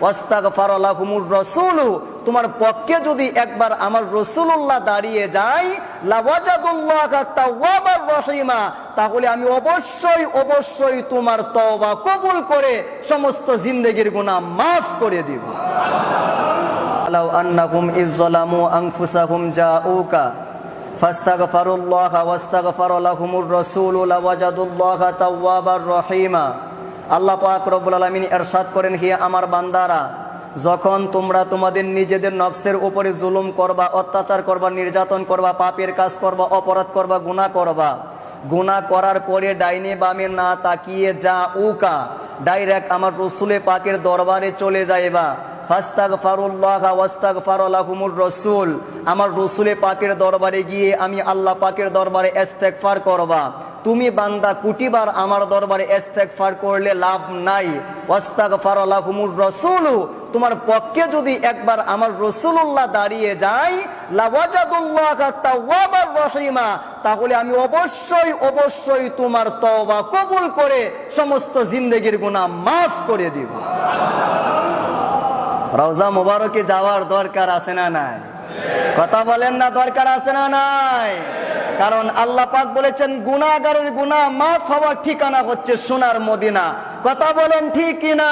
ওয়াস্তাগফার লাহুমুর রাসূলু, তোমার পক্ষে যদি একবার আমার রাসূলুল্লাহ দাঁড়িয়ে যায়, লাওয়াজাদুল্লাহা তাওয়াবার রহিমা, তাহলে আমি অবশ্যই অবশ্যই তোমার তওবা কবুল করে সমস্ত জিন্দেগীর গুনাহ মাফ করে দিব। লাউ আন্নাহুম ইযলামু আনফুসাহুম জাউকা ফাস্তাগফিরুল্লাহা ওয়াস্তাগফার লাহুমুর রাসূলু লাওয়াজাদুল্লাহা তাওয়াবার রহিমা। আল্লাহ পাক রব্বুল আলামিন ইরশাদ করেন, হে আমার বান্দারা, যখন তোমরা তোমাদের নিজেদের নফসের উপরে জুলুম করবা, অত্যাচার করবা, নির্যাতন করবা, পাপের কাজ করবা, অপরাধ করবা, গুনাহ করবা, গুনাহ করার পরে ডাইনে বামে না তাকিয়ে জাউকা, ডাইরেক্ট আমার রাসূলে পাকের দরবারে চলে যাইবা। ফাস্তাগফিরুল্লাহা ওয়াস্তাগফার লাহুমুর রাসূল, আমার রাসূলে পাকের দরবারে গিয়ে আমি আল্লাহ পাকের দরবারে ইস্তেগফার করবা। তুমি বান্দা কুটিবার আমার দরবারে ইস্তেগফার করলে লাভ নাই। ওয়াস্তাগফার লাহুমুর রাসূলু, তোমার পক্ষে যদি একবার আমার রাসূলুল্লাহ দাঁড়িয়ে যায়, লাওয়াজাদুল্লাহা তাওয়াবার রহিমা, তাহলে আমি অবশ্যই অবশ্যই তোমার তওবা কবুল করে সমস্ত জিন্দেগীর গুনাহ মাফ করে দিব। রওজা মুবারকে যাওয়ার দরকার আছে না নাই? কথা বলেন না, দরকার আছে না নাই? কারণ আল্লাহ পাক বলেছেন গুনাহগারের গুনাহ মাফ হওয়ার ঠিকানা হচ্ছে সোনার মদিনা। কথা বলেন ঠিক কিনা?